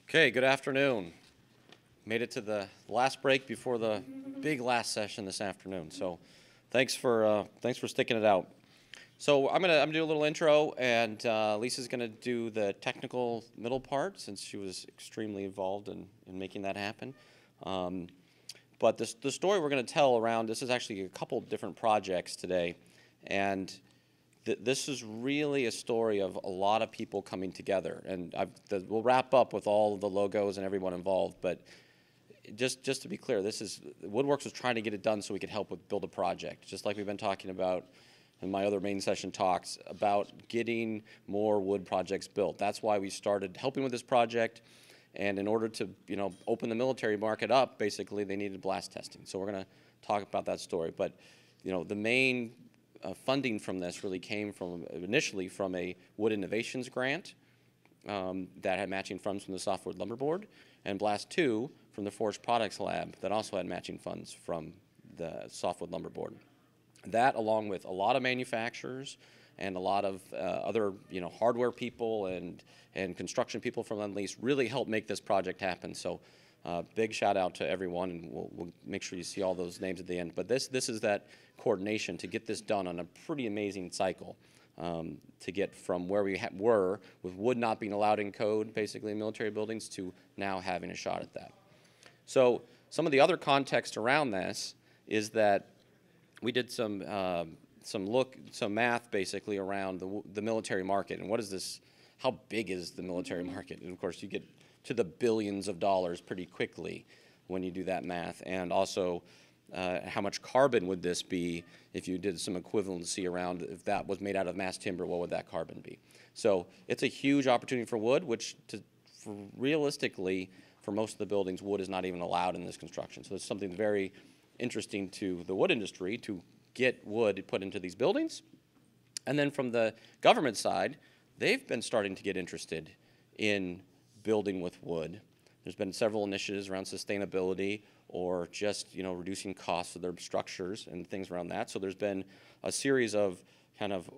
Okay, good afternoon. Made it to the last break before the big last session this afternoon. So, thanks for sticking it out. So I'm gonna do a little intro, and Lisa's gonna do the technical middle part since she was extremely involved in making that happen. But the story we're gonna tell around this is actually a couple different projects today, and this is really a story of a lot of people coming together. And we'll wrap up with all of the logos and everyone involved, but just to be clear, WoodWorks was trying to get it done so we could help build a project, just like we've been talking about in my other main session talks about getting more wood projects built. That's why we started helping with this project, and in order to open the military market up, basically they needed blast testing. So we're going to talk about that story. But the main funding from this really came initially from a Wood Innovations grant that had matching funds from the Softwood Lumber Board, and Blast 2 from the Forest Products Lab that also had matching funds from the Softwood Lumber Board. That, along with a lot of manufacturers and a lot of other hardware people and construction people from Lend-Lease, really helped make this project happen. So big shout out to everyone, and we'll make sure you see all those names at the end. But this is that coordination to get this done on a pretty amazing cycle, to get from where we were with wood not being allowed in code, basically in military buildings, to now having a shot at that. So some of the other context around this is that we did some math basically around the military market, and what is this? How big is the military market? And of course, you get to the billions of dollars pretty quickly when you do that math, and also how much carbon would this be if you did some equivalency around if that was made out of mass timber, what would that carbon be? So it's a huge opportunity for wood, which realistically, for most of the buildings, wood is not even allowed in this construction. So it's something very interesting to the wood industry to get wood put into these buildings. And then from the government side, they've been starting to get interested in building with wood. There's been several initiatives around sustainability or just reducing costs of their structures and things around that. So there's been a series of kind of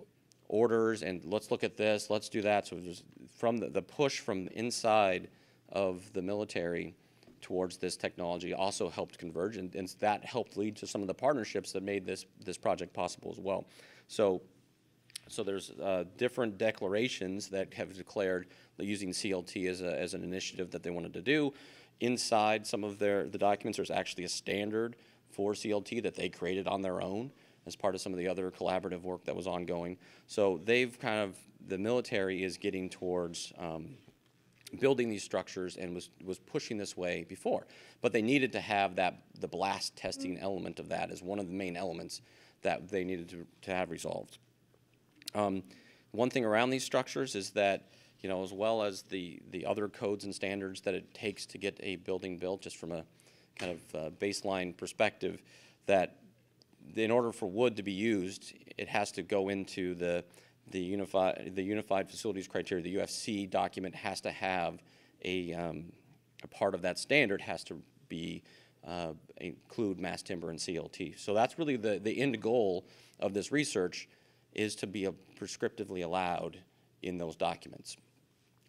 orders and let's look at this, let's do that. So there's from the push from inside of the military towards this technology also helped converge, and that helped lead to some of the partnerships that made this project possible as well. So there's different declarations that have declared that using CLT as an initiative that they wanted to do. Inside some of the documents, there's actually a standard for CLT that they created on their own as part of some of the other collaborative work that was ongoing. So the military is getting towards building these structures and was pushing this way before. But they needed to have the blast testing element of that as one of the main elements that they needed to have resolved. One thing around these structures is that, as well as the other codes and standards that it takes to get a building built, just from a kind of baseline perspective, that in order for wood to be used, it has to go into the Unified Facilities Criteria. The UFC document has to have a part of that standard has to be include mass timber and CLT. So that's really the end goal of this research, is to be prescriptively allowed in those documents.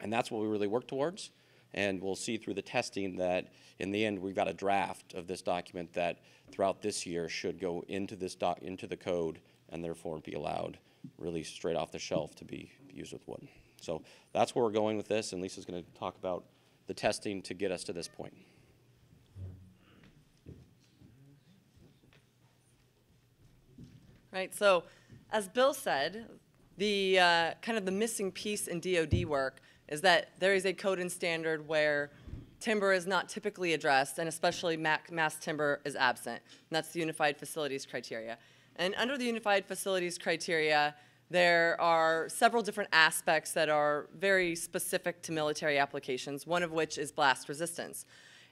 And that's what we really work towards. And we'll see through the testing that in the end we've got a draft of this document that throughout this year should go into the code and therefore be allowed really straight off the shelf to be used with wood. So that's where we're going with this, and Lisa's going to talk about the testing to get us to this point. Right, so as Bill said, the kind of the missing piece in DoD work is that there is a code and standard where timber is not typically addressed, and especially mass timber is absent, and that's the Unified Facilities Criteria. And under the Unified Facilities Criteria, there are several different aspects that are very specific to military applications, one of which is blast resistance.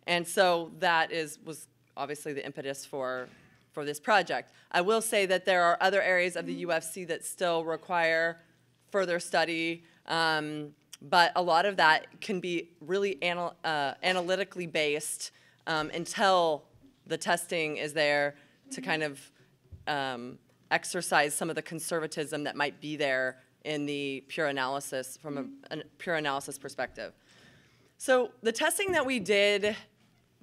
And so that was obviously the impetus for this project. I will say that there are other areas of the UFC that still require further study, but a lot of that can be really analytically based until the testing is there to kind of exercise some of the conservatism that might be there in the pure analysis, from a pure analysis perspective. So the testing that we did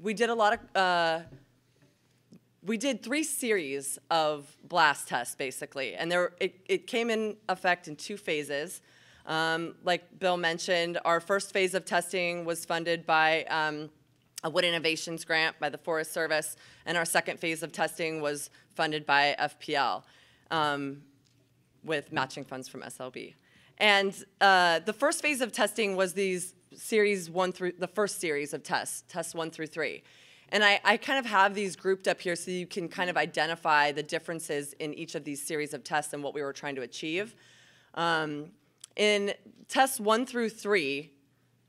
a lot of, we did 3 series of blast tests, basically. And it came in effect in 2 phases. Like Bill mentioned, our first phase of testing was funded by a Wood Innovations grant by the Forest Service, and our second phase of testing was funded by FPL with matching funds from SLB. And the first phase of testing was these the first series of tests 1 through 3. And I kind of have these grouped up here so you can kind of identify the differences in each of these series of tests and what we were trying to achieve. In tests 1 through 3,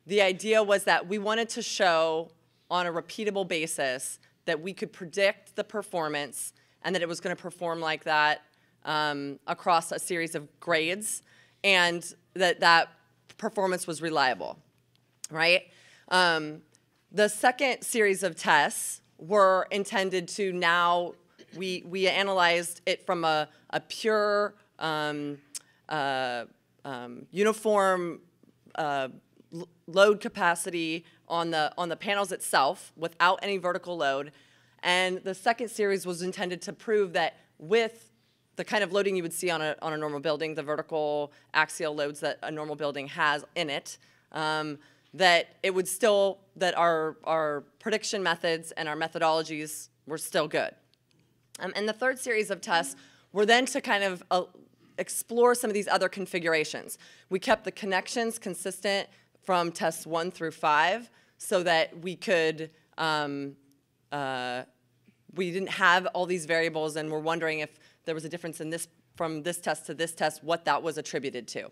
the idea was that we wanted to show on a repeatable basis that we could predict the performance and that it was going to perform like that across a series of grades, and that performance was reliable, right? The second series of tests were intended to now, we analyzed it from a pure uniform load capacity on the panels itself without any vertical load. And the second series was intended to prove that with the kind of loading you would see on a normal building, the vertical axial loads that a normal building has in it, that it would still, that our prediction methods and our methodologies were still good. And the third series of tests were then to kind of explore some of these other configurations. We kept the connections consistent from tests 1 through 5 so that we could, we didn't have all these variables and we're wondering if there was a difference in this, from this test to this test, what that was attributed to.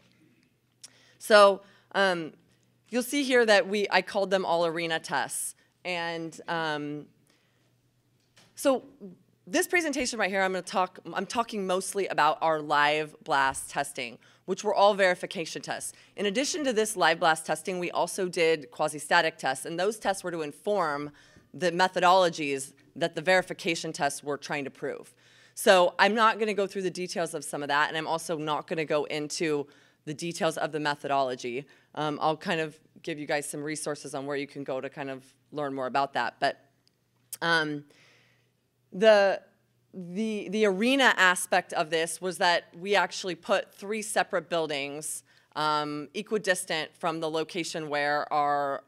So you'll see here that I called them all arena tests. And so this presentation right here, I'm talking mostly about our live blast testing, which were all verification tests. In addition to this live blast testing, we also did quasi-static tests, and those tests were to inform the methodologies that the verification tests were trying to prove. So I'm not going to go through the details of some of that, and I'm also not going to go into the details of the methodology. I'll kind of give you guys some resources on where you can go to kind of learn more about that. But the arena aspect of this was that we actually put 3 separate buildings equidistant from the location where our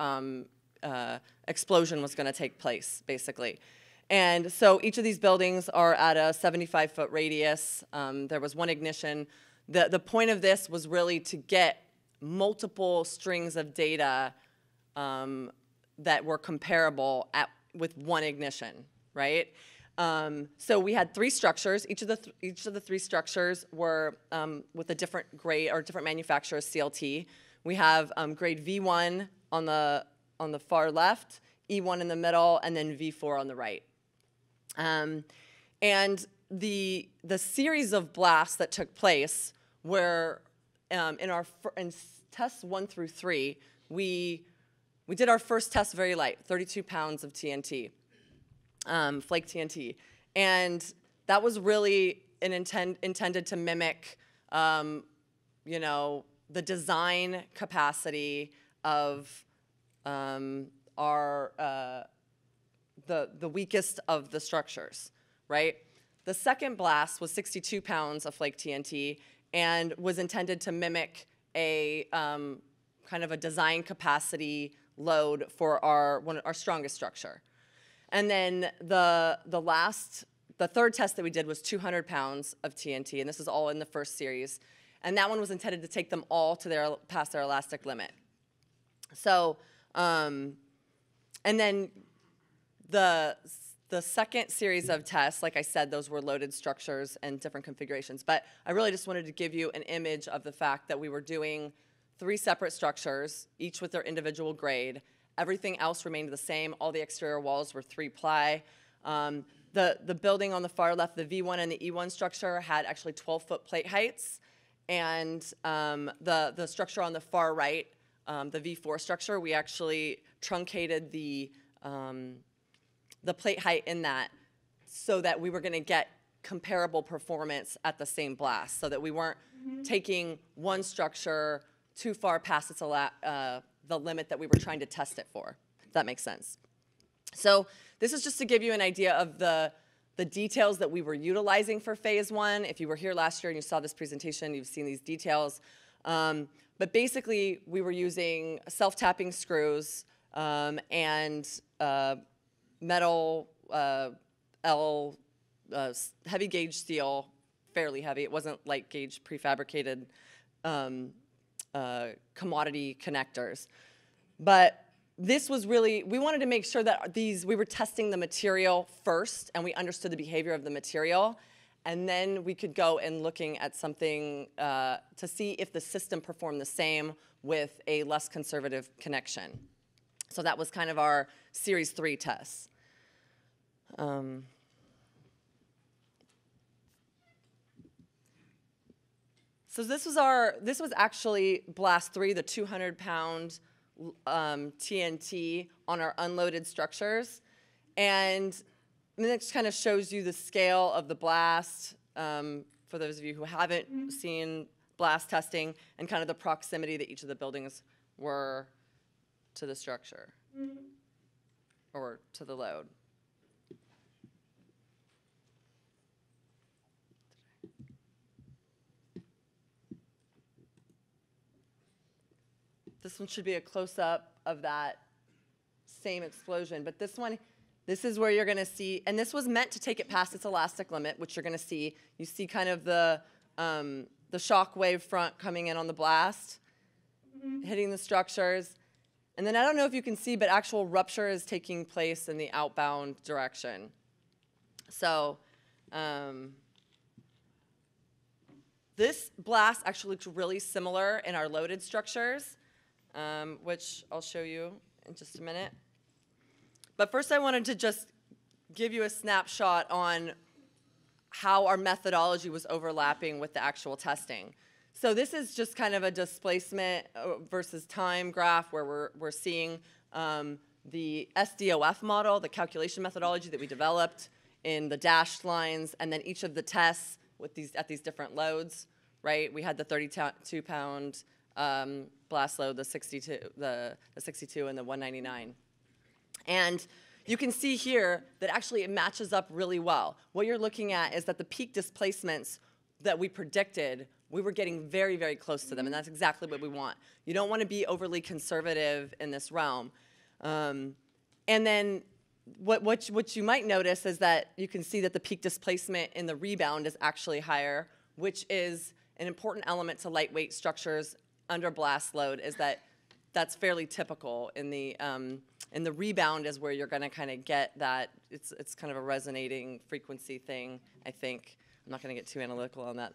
explosion was going to take place, basically. And so each of these buildings are at a 75-foot radius. There was 1 ignition. The point of this was really to get multiple strings of data that were comparable with 1 ignition, right? So we had 3 structures. Each of the 3 structures were with a different grade or different manufacturer's CLT. We have grade V1 on the far left, E1 in the middle, and then V4 on the right. And the series of blasts that took place were in tests 1 through 3. We did our first test very light, 32 pounds of TNT. Flake TNT, and that was really intended to mimic, you know, the design capacity of the weakest of the structures, right? The second blast was 62 pounds of flake TNT and was intended to mimic a kind of a design capacity load for our strongest structure. And then the third test that we did was 200 pounds of TNT, and this is all in the first series. And that one was intended to take them all to past their elastic limit. So, and then the second series of tests, like I said, those were loaded structures and different configurations. But I really just wanted to give you an image of the fact that we were doing 3 separate structures, each with their individual grade. Everything else remained the same. All the exterior walls were 3-ply. The building on the far left, the V1 and the E1 structure, had actually 12-foot plate heights. And the structure on the far right, the V4 structure, we actually truncated the plate height in that so that we were going to get comparable performance at the same blast, so that we weren't taking one structure too far past its the limit that we were trying to test it for, if that makes sense. So this is just to give you an idea of the details that we were utilizing for phase one. If you were here last year and you saw this presentation, you've seen these details. But basically, we were using self-tapping screws and metal heavy gauge steel, fairly heavy. It wasn't light gauge prefabricated commodity connectors. But this was really, we wanted to make sure that we were testing the material first and we understood the behavior of the material. And then we could go and looking at something to see if the system performed the same with a less conservative connection. So that was kind of our Series 3 tests. So this was actually Blast 3, the 200-pound TNT on our unloaded structures. And this kind of shows you the scale of the blast, for those of you who haven't seen blast testing, and kind of the proximity that each of the buildings were to the structure or to the load. This one should be a close-up of that same explosion. But this one, this is where you're going to see, and this was meant to take it past its elastic limit, which you're going to see. You see kind of the shock wave front coming in on the blast, hitting the structures. And then I don't know if you can see, but actual rupture is taking place in the outbound direction. So this blast actually looks really similar in our loaded structures, which I'll show you in just a minute. But first I wanted to just give you a snapshot on how our methodology was overlapping with the actual testing. So this is just kind of a displacement versus time graph where we're seeing the SDOF model, the calculation methodology that we developed in the dashed lines, and then each of the tests with at these different loads, right? We had the 32-pound blast load, the 62, and the 199. And you can see here that actually it matches up really well. What you're looking at is that the peak displacements that we predicted, we were getting very, very close to them, and that's exactly what we want. You don't want to be overly conservative in this realm. And then what you might notice is that you can see that the peak displacement in the rebound is actually higher, which is an important element to lightweight structures under blast load, is that that's fairly typical in the rebound is where you're going to kind of get that. It's kind of a resonating frequency thing, I think. I'm not going to get too analytical on that.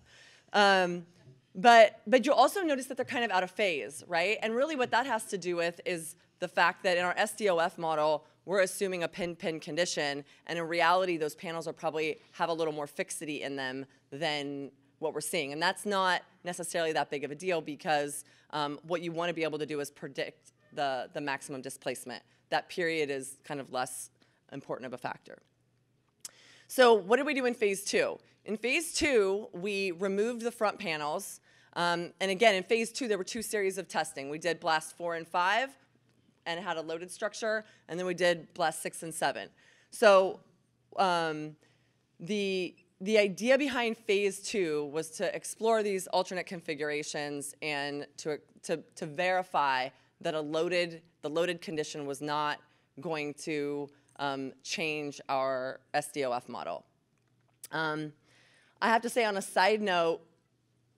But you'll also notice that they're kind of out of phase, right? And really what that has to do with is the fact that in our SDOF model, we're assuming a pin-pin condition, and in reality, those panels will probably have a little more fixity in them than what we're seeing. And that's not necessarily that big of a deal because what you want to be able to do is predict the maximum displacement. That period is kind of less important of a factor. So what did we do in phase 2? In phase 2, we removed the front panels. And again, in phase 2, there were 2 series of testing. We did blast 4 and 5, and it had a loaded structure, and then we did blast 6 and 7. So the idea behind phase 2 was to explore these alternate configurations and to verify that the loaded condition was not going to change our SDOF model. I have to say on a side note,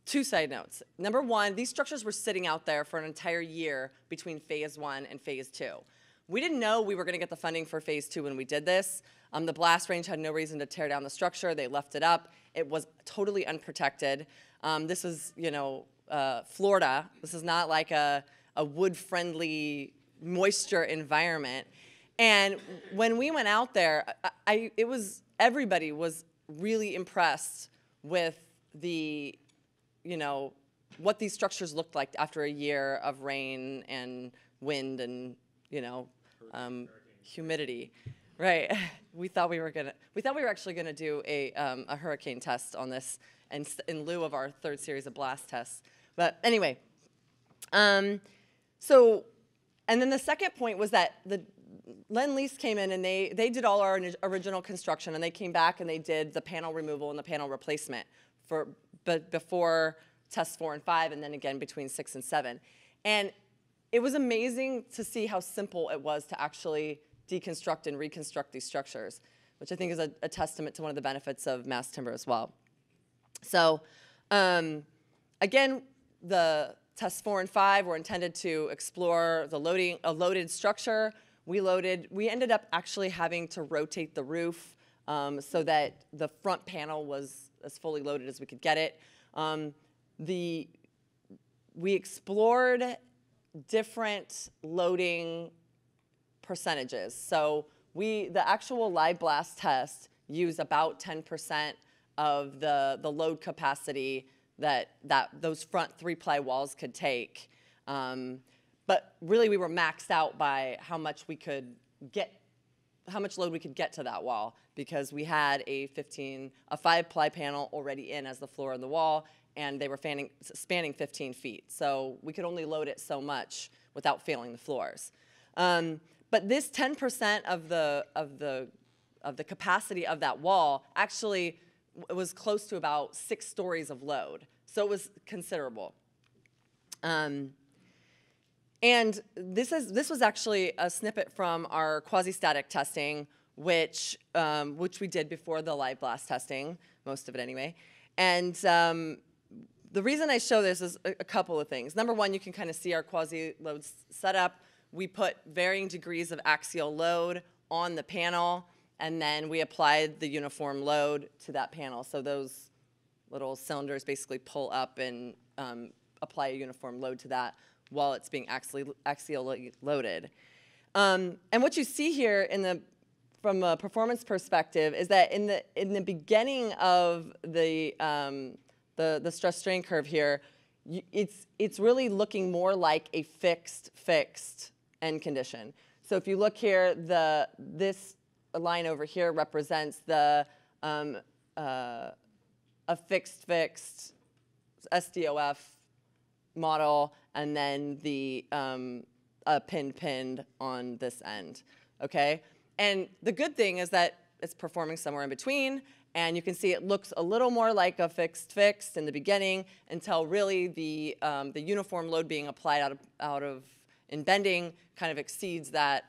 2 side notes. Number 1, these structures were sitting out there for an entire year between phase 1 and phase 2. We didn't know we were going to get the funding for phase 2 when we did this. The blast range had no reason to tear down the structure. They left it up. It was totally unprotected. This is, Florida. This is not like a wood-friendly moisture environment. And when we went out there, everybody was really impressed with the, what these structures looked like after a year of rain and wind and, humidity. Right. We thought we were actually gonna do a hurricane test on this, and in lieu of our 3rd series of blast tests. But anyway, so And then the second point was that the Lend-Lease came in and they did all our original construction, and they came back and they did the panel removal and the panel replacement but before tests 4 and 5, and then again between 6 and 7. And it was amazing to see how simple it was to actually deconstruct and reconstruct these structures, which I think is a testament to one of the benefits of mass timber as well. So again, the tests 4 and 5 were intended to explore a loaded structure. We ended up actually having to rotate the roof so that the front panel was as fully loaded as we could get it. We explored different loading percentages. So the actual live blast test used about 10% of the load capacity that those front 3-ply walls could take. But really we were maxed out by how much load we could get to that wall, because we had a 5-ply panel already in as the floor and the wall, and they were spanning 15 feet. So we could only load it so much without failing the floors. But this 10% of the capacity of that wall actually was close to about 6 stories of load. So it was considerable. And this was actually a snippet from our quasi-static testing, which we did before the live blast testing, most of it anyway. And the reason I show this is a couple of things. Number one, you can kind of see our quasi-load setup. We put varying degrees of axial load on the panel, and then we applied the uniform load to that panel. So those little cylinders basically pull up and apply a uniform load to that while it's being axially loaded. And what you see here from a performance perspective is that in the beginning of the stress strain curve here, it's really looking more like a fixed end condition. So if you look here, this line over here represents a fixed SDOF model, and then the pinned on this end, okay? And the good thing is that it's performing somewhere in between, and you can see it looks a little more like a fixed in the beginning until really the uniform load being applied in bending kind of exceeds that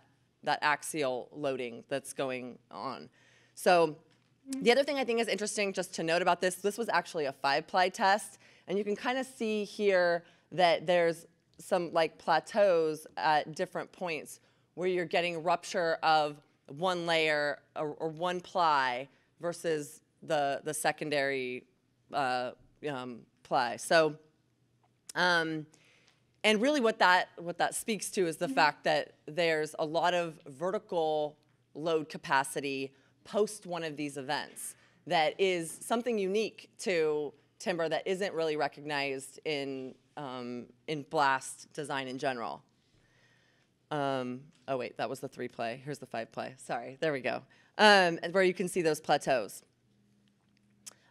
axial loading that's going on. So the other thing I think is interesting just to note about this was actually a 5-ply test, and you can kind of see here that there's some like plateaus at different points where you're getting rupture of one layer or one ply versus the secondary ply. So, and really what that speaks to is the fact that there's a lot of vertical load capacity post one of these events that is something unique to timber that isn't really recognized in blast design in general. Oh wait, that was the 3-ply. Here's the 5-ply. Sorry, there we go. And where you can see those plateaus.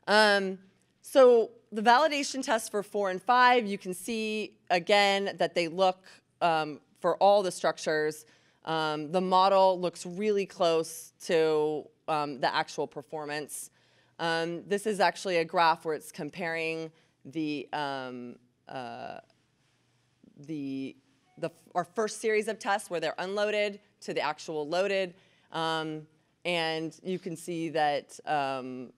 So the validation tests for 4 and 5, you can see again that they look for all the structures. The model looks really close to the actual performance. This is actually a graph where it's comparing our first series of tests where they're unloaded to the actual loaded, and you can see that the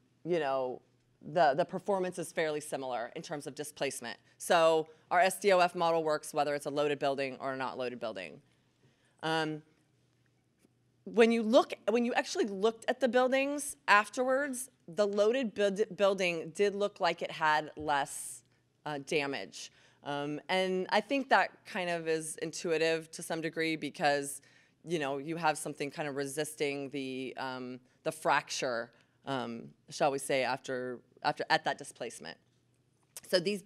performance is fairly similar in terms of displacement. So our SDOF model works whether it's a loaded building or a not loaded building. When you actually looked at the buildings afterwards, the loaded building did look like it had less damage. And I think that kind of is intuitive to some degree because, you have something kind of resisting the fracture, shall we say, at that displacement. So these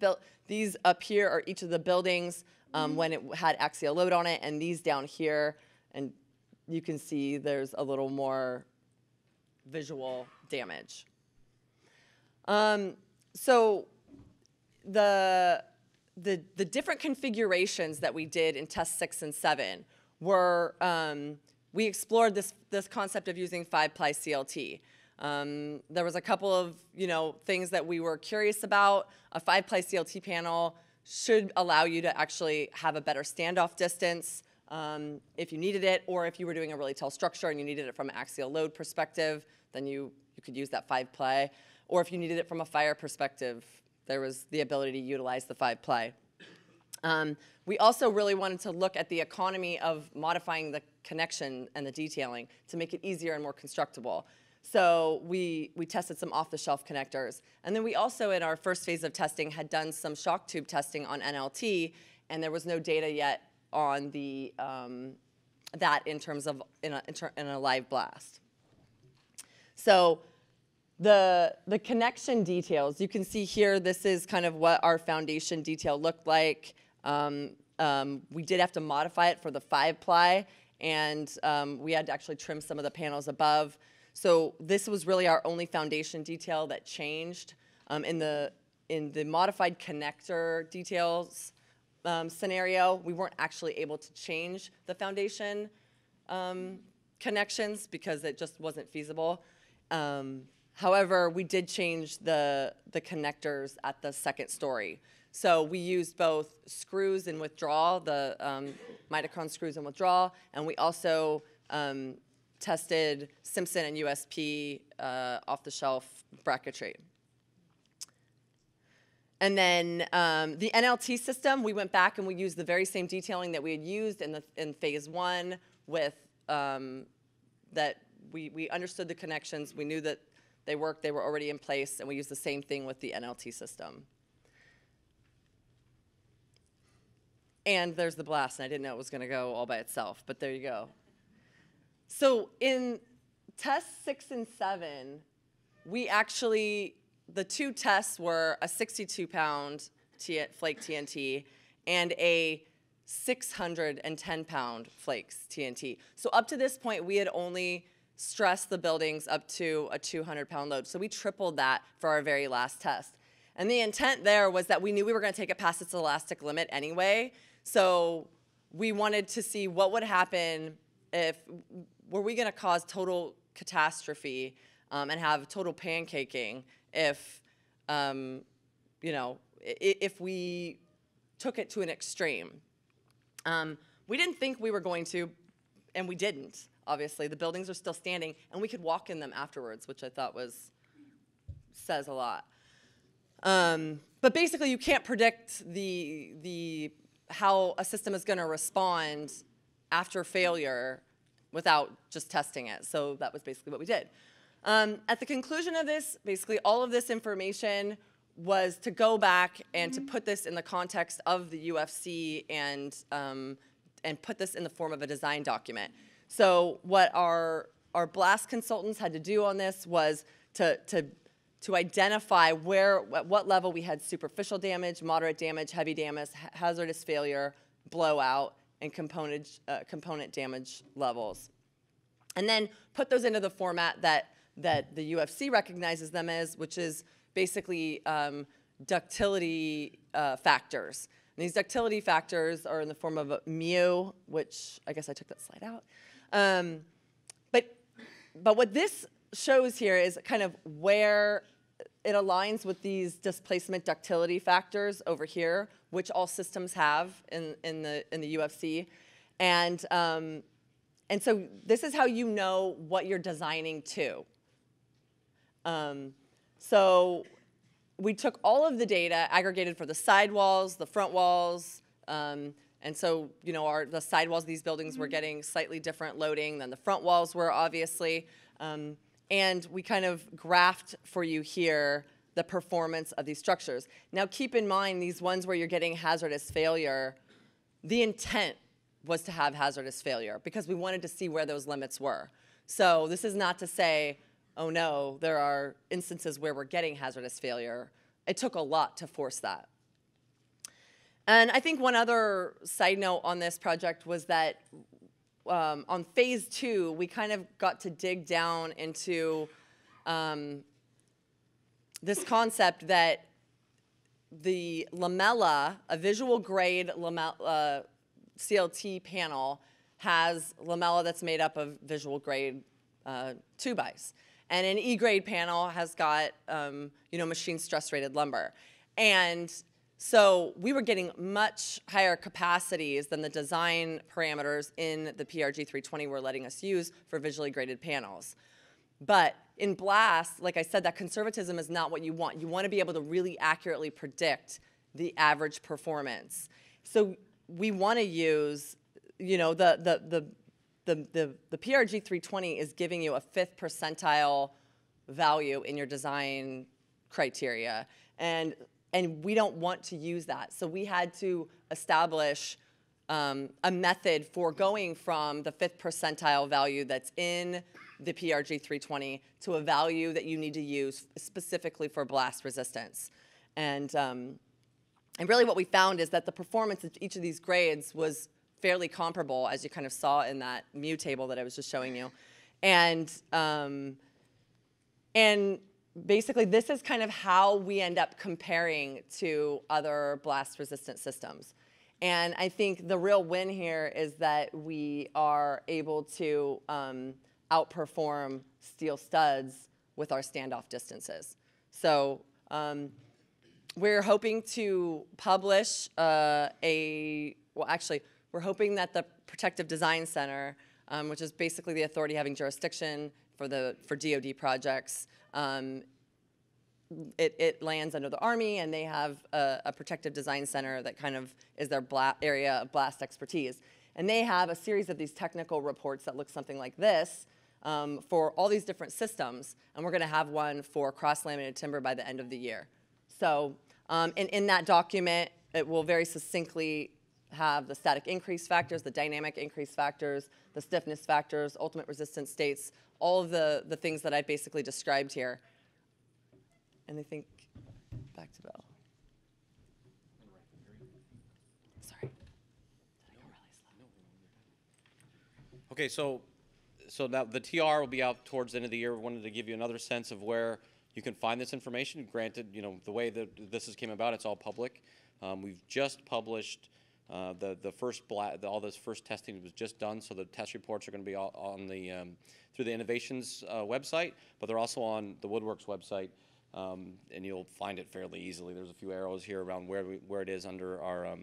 up here are each of the buildings when it had axial load on it, and these down here, and you can see there's a little more visual damage. So the the different configurations that we did in test 6 and 7 were, we explored this concept of using 5-ply CLT. There was a couple of, things that we were curious about. A 5-ply CLT panel should allow you to actually have a better standoff distance if you needed it, or if you were doing a really tall structure and you needed it from an axial load perspective, then you could use that 5-ply. Or if you needed it from a fire perspective, there was the ability to utilize the 5-ply. We also really wanted to look at the economy of modifying the connection and the detailing to make it easier and more constructible. So we tested some off-the-shelf connectors. And then we also, in our first phase of testing, had done some shock tube testing on NLT, and there was no data yet on the that in terms of in a live blast. So the connection details, you can see here, this is kind of what our foundation detail looked like. We did have to modify it for the 5-ply, and we had to actually trim some of the panels above. So this was really our only foundation detail that changed. In the modified connector details scenario, we weren't actually able to change the foundation connections because it just wasn't feasible. However, we did change the connectors at the second story. So we used both screws in withdrawal, the mitochron screws in withdrawal, and we also tested Simpson and USP off-the-shelf bracketry. And then the NLT system, we went back and we used the very same detailing that we had used in phase 1 with that we understood the connections, we knew that they worked, they were already in place, and we used the same thing with the NLT system. And there's the blast, and I didn't know it was going to go all by itself, but there you go. So in tests 6 and 7, we actually, the two tests were a 62-pound flake TNT and a 610-pound flakes TNT. So up to this point, we had only stressed the buildings up to a 200-pound load. So we tripled that for our very last test. And the intent there was that we knew we were going to take it past its elastic limit anyway. So we wanted to see what would happen if, were we going to cause total catastrophe and have total pancaking if, if we took it to an extreme. We didn't think we were going to, and we didn't, obviously. The buildings are still standing, and we could walk in them afterwards, which I thought says a lot. But basically, you can't predict how a system is going to respond after failure without just testing it. So that was basically what we did. At the conclusion of this, basically all of this information was to go back and to put this in the context of the UFC and put this in the form of a design document. So what our blast consultants had to do on this was to identify at what level we had superficial damage, moderate damage, heavy damage, hazardous failure, blowout, and component damage levels. And then put those into the format that the UFC recognizes them as, which is basically ductility factors. And these ductility factors are in the form of a mu, which I guess I took that slide out. But what this shows here is kind of where it aligns with these displacement ductility factors over here, which all systems have in the UFC. And so this is how you know what you're designing to. So we took all of the data aggregated for the sidewalls, the front walls, and so the sidewalls of these buildings were getting slightly different loading than the front walls were, obviously. And we kind of graphed for you here the performance of these structures. Now keep in mind, these ones where you're getting hazardous failure, the intent was to have hazardous failure because we wanted to see where those limits were. So this is not to say, oh no, there are instances where we're getting hazardous failure. It took a lot to force that. And I think one other side note on this project was that on phase 2, we kind of got to dig down into this concept that the lamella, a visual grade CLT panel, has lamella that's made up of visual grade 2x. And an E-grade panel has got, machine stress rated lumber. And so we were getting much higher capacities than the design parameters in the PRG 320 were letting us use for visually graded panels. But in blast, like I said, that conservatism is not what you want. You want to be able to really accurately predict the average performance. So we want to use, the PRG 320 is giving you a 5th percentile value in your design criteria. And we don't want to use that. So we had to establish a method for going from the 5th percentile value that's in the PRG 320 to a value that you need to use specifically for blast resistance. And really what we found is that the performance of each of these grades was fairly comparable, as you kind of saw in that mu table that I was just showing you. And basically, this is kind of how we end up comparing to other blast-resistant systems. And I think the real win here is that we are able to outperform steel studs with our standoff distances. So we're hoping to publish we're hoping that the Protective Design Center, which is basically the authority having jurisdiction for DoD projects, it lands under the Army, and they have a Protective Design Center that kind of is their area of blast expertise. And they have a series of these technical reports that look something like this for all these different systems, and we're going to have one for cross-laminated timber by the end of the year. So in that document, it will very succinctly have the static increase factors, the dynamic increase factors, the stiffness factors, ultimate resistance states, all of the things that I basically described here. And I think, back to Bill. Sorry. Did I go really slow? Okay, so now the TR will be out towards the end of the year. We wanted to give you another sense of where you can find this information. Granted, the way that this came about, it's all public. We've just published the first all this first testing was just done, so the test reports are going to be on the through the Innovations website, but they're also on the WoodWorks website, and you'll find it fairly easily. There's a few arrows here around where it is under our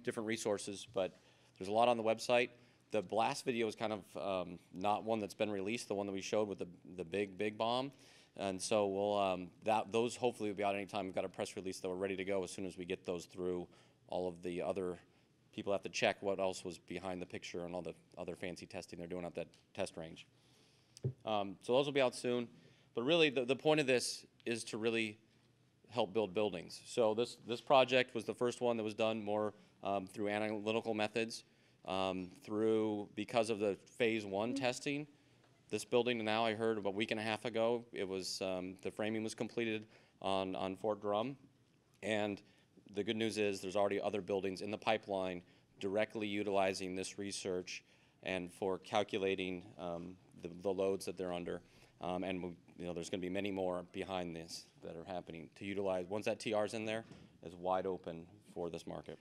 different resources, but there's a lot on the website. The blast video is kind of not one that's been released, the one that we showed with the big bomb. And so we'll those hopefully will be out anytime. We've got a press release that we're ready to go as soon as we get those through. All of the other people have to check what else was behind the picture and all the other fancy testing they're doing at that test range. So those will be out soon. But really, the point of this is to really help build buildings. So this project was the first one that was done more through analytical methods, because of the phase 1 testing. This building now, I heard about a week and a half ago, it was the framing was completed on Fort Drum, and the good news is there's already other buildings in the pipeline directly utilizing this research and for calculating the loads that they're under, and there's going to be many more behind this that are happening to utilize. Once that TR's in there, is wide open for this market.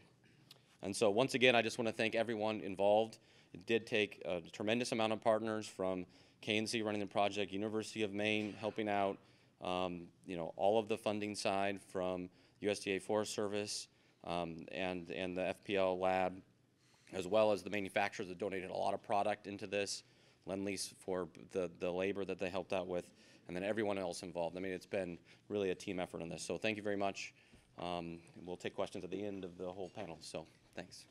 And so once again, I just want to thank everyone involved. It did take a tremendous amount of partners from KNC running the project, University of Maine helping out, all of the funding side from USDA Forest Service and the FPL lab, as well as the manufacturers that donated a lot of product into this, Lend-Lease for the labor that they helped out with, and then everyone else involved. I mean, it's been really a team effort on this. So thank you very much. We'll take questions at the end of the whole panel. So thanks.